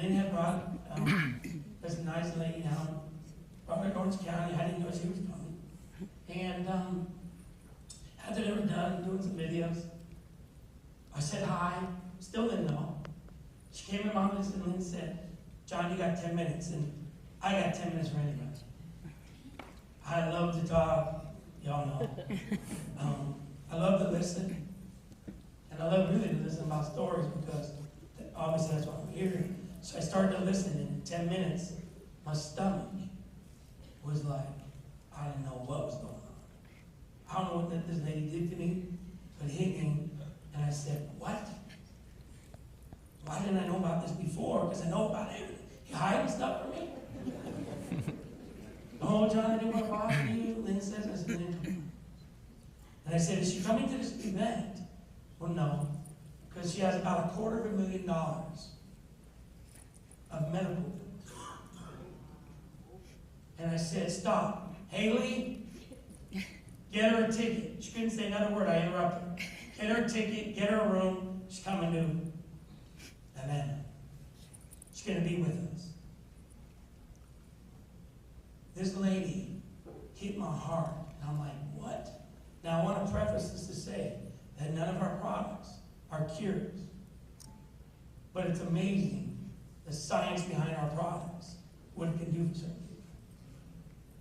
Lynn had brought this nice lady down from Orange County. I didn't know she was coming. And after they were done doing some videos, I said hi, still didn't know. She came in my office and Lynn said, John, you got 10 minutes, and I got 10 minutes ready to go. I love to talk, y'all know. I love to listen, and I love really to listen about stories because obviously that's what I'm hearing. So I started to listen, and in 10 minutes, my stomach was like, I didn't know what was going on. I don't know what this lady did to me, but it hit me, and I said, what? Why didn't I know about this before? Because I know about everything. You hiding stuff from me? Oh, John, I didn't want to bother you. Lynn says, I said, Lynn. And I said, is she coming to this event? Well, no, because she has about $250,000 of medical bills. And I said, stop. Haley, get her a ticket. She couldn't say another word. I interrupted her. Get her a ticket, get her a room. She's coming to Atlanta. She's going to be with us. This lady hit my heart, and I'm like, what? Now, I want to preface this to say that none of our products are cures. But it's amazing the science behind our products, what it can do for certain people.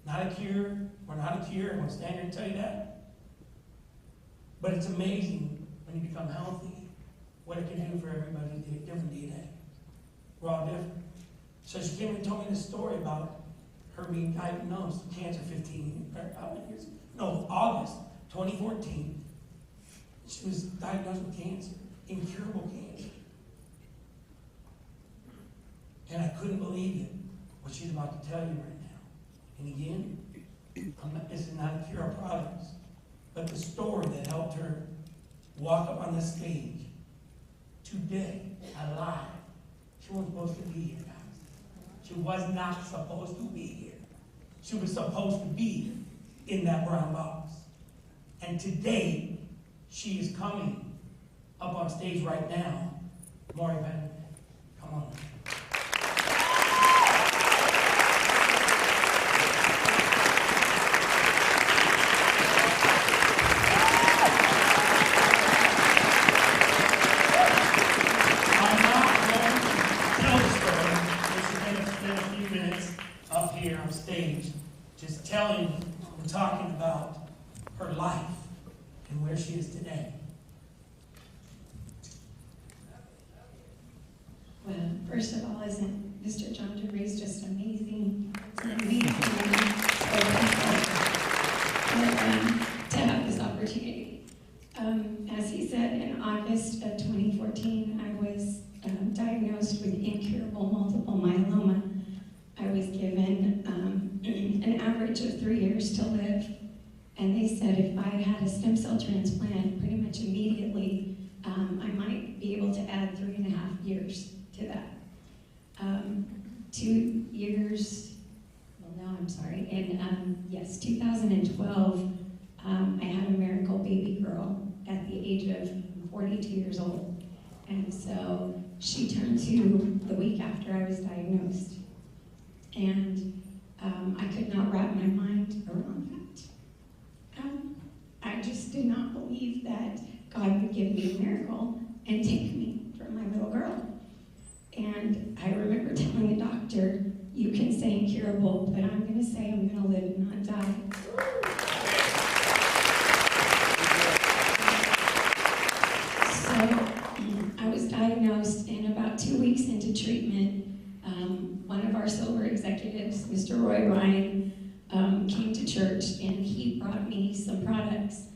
Not a cure, we're not a cure, I'm going to stand here and tell you that. But it's amazing when you become healthy, what it can do for everybody, different DNA. We're all different. So she came and told me this story about her being diagnosed with cancer August 2014. She was diagnosed with cancer, incurable cancer. And I couldn't believe it, what she's about to tell you right now. And again, this is not a cure of products, but the story that helped her walk up on this stage today, alive. She wasn't supposed to be here, guys. She was not supposed to be here. She was supposed to be in that brown box. And today, she is coming up on stage right now. Mauri Nuñez, come on. Just telling and talking about her life and where she is today. Well, first of all, isn't Mr. John DeRay's just amazing? It's an amazing to have this opportunity. As he said, in August of 2014, I was diagnosed with incurable multiple myeloma. I was given an average of 3 years to live, and they said if I had a stem cell transplant pretty much immediately, I might be able to add 3.5 years to that. 2 years, well no, I'm sorry, in 2012, I had a miracle baby girl at the age of 42 years old. And so she turned 2 the week after I was diagnosed. And I could not wrap my mind around that. I just did not believe that God would give me a miracle and take me from my little girl. And I remember telling the doctor, you can say incurable, but I'm going to say I'm going to live and not die. So I was diagnosed, and about 2 weeks into treatment, one of our silver executives, Mr. Roy Ryan, came to church, and he brought me some products.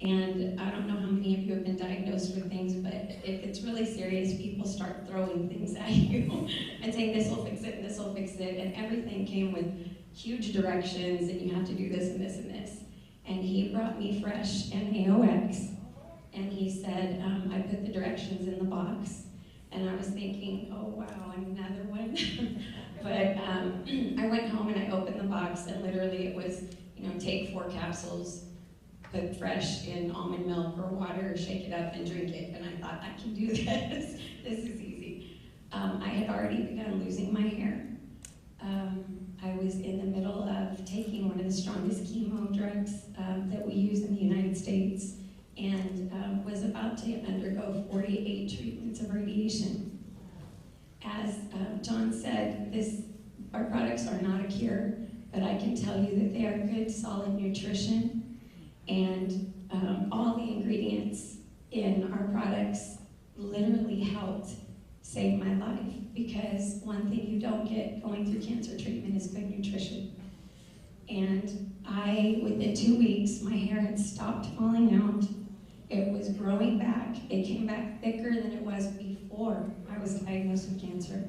And I don't know how many of you have been diagnosed with things, but if it's really serious, people start throwing things at you and saying, this will fix it, and this will fix it, and everything came with huge directions, and you have to do this and this and this. And he brought me Fresh and AOX, and he said, I put the directions in the box. And I was thinking, oh wow, another one. But I went home and I opened the box, and literally it was, take 4 capsules, put Fresh in almond milk or water, shake it up and drink it. And I thought, I can do this. This is easy. I had already begun losing my hair. I was in the middle of taking one of the strongest chemo drugs that we use in the United States, and was about to undergo 48 treatments of radiation. As John said, our products are not a cure, but I can tell you that they are good, solid nutrition, and all the ingredients in our products literally helped save my life, because one thing you don't get going through cancer treatment is good nutrition. And within 2 weeks, my hair had stopped falling out. It was growing back. It came back thicker than it was before I was diagnosed with cancer.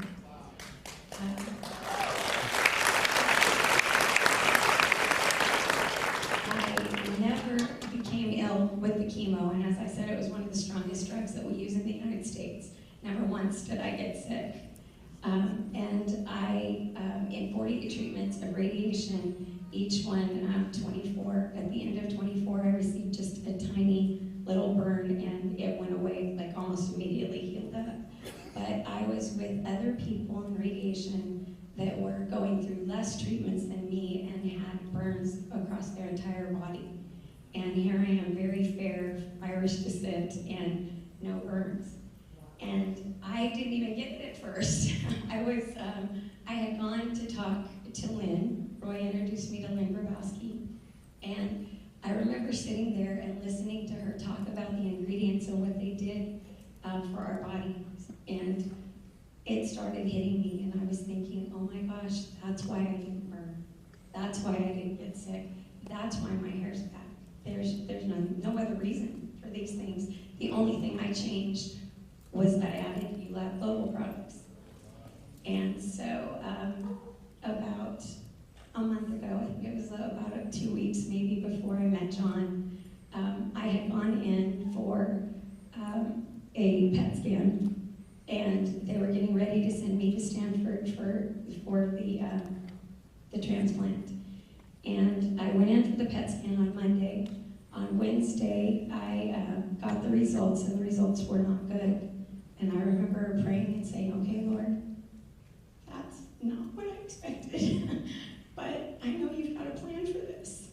I never became ill with the chemo, and as I said, it was one of the strongest drugs that we use in the United States. Never once did I get sick. In 48 treatments of radiation, each one 24, at the end of 24, I received just a tiny little burn, and it went away, like almost immediately healed up. But I was with other people in radiation that were going through less treatments than me and had burns across their entire body. And here I am, very fair, Irish descent, and no burns. And I didn't even get it at first. I had gone to talk to Lynn. Roy introduced me to Lynn Grabowski. And I remember sitting there and listening to her talk about the ingredients and what they did for our bodies. And it started hitting me, and I was thinking, oh my gosh, that's why I didn't burn. That's why I didn't get sick. That's why my hair's back. There's no other reason for these things. The only thing I changed was that I added Youlab Global products. And so about a month ago, I think it was about 2 weeks maybe before I met John, I had gone in for a PET scan, and they were getting ready to send me to Stanford for the transplant. And I went in for the PET scan on Monday. On Wednesday, I got the results, and the results were not good. And I remember praying and saying, okay, Lord, that's not what I expected, but I know you've got a plan for this.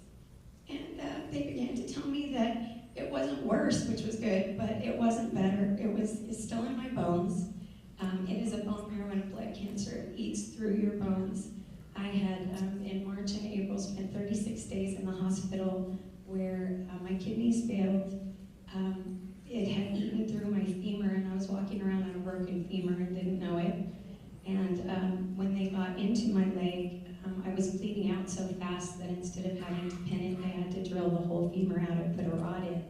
And they began to tell me that it wasn't worse, which was good, but it wasn't better. It's still in my bones. It is a bone marrow and blood cancer. It eats through your bones. I had, in March and April, spent 36 days in the hospital where my kidneys failed. It had eaten through my femur, and I was walking around on a broken femur and didn't know it. And when they got into my leg, I was bleeding out so fast that instead of having to pin it, they had to drill the whole femur out and put a rod in.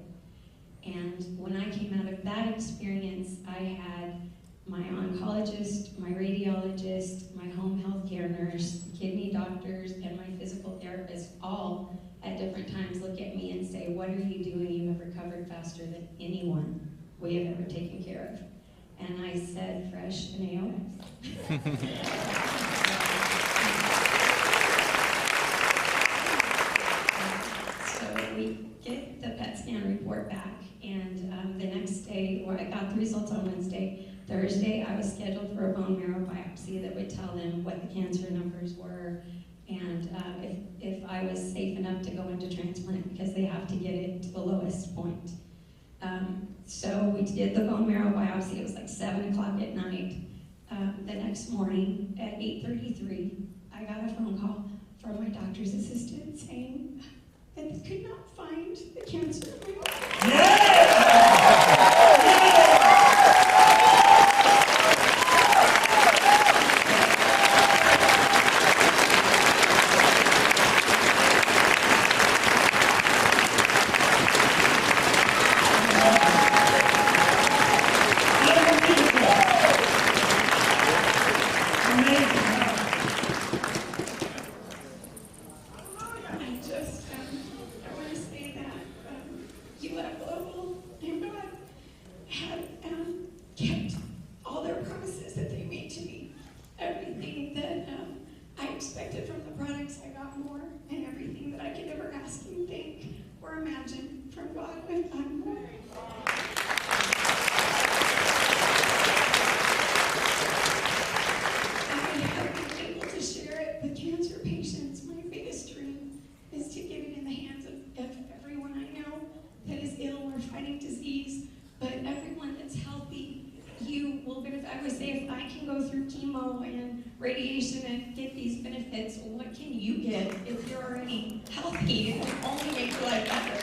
And when I came out of that experience, I had my oncologist, my radiologist, my home health care nurse, kidney doctors, and my physical therapist all at different times look at me and say, what are you doing? You have recovered faster than anyone we have ever taken care of. And I said, fresh and AOS. So we get the PET scan report back, and the next day, or I got the results on Wednesday. Thursday, I was scheduled for a bone marrow biopsy that would tell them what the cancer numbers were, and if I was safe enough to go into transplant, because they have to get it to the lowest point. So we did the bone marrow biopsy. It was like 7 o'clock at night. The next morning at 8:33, I got a phone call from my doctor's assistant saying that they could not find the cancer. would say, if I can go through chemo and radiation and get these benefits, what can you get if you're already healthy? It will only make your life better.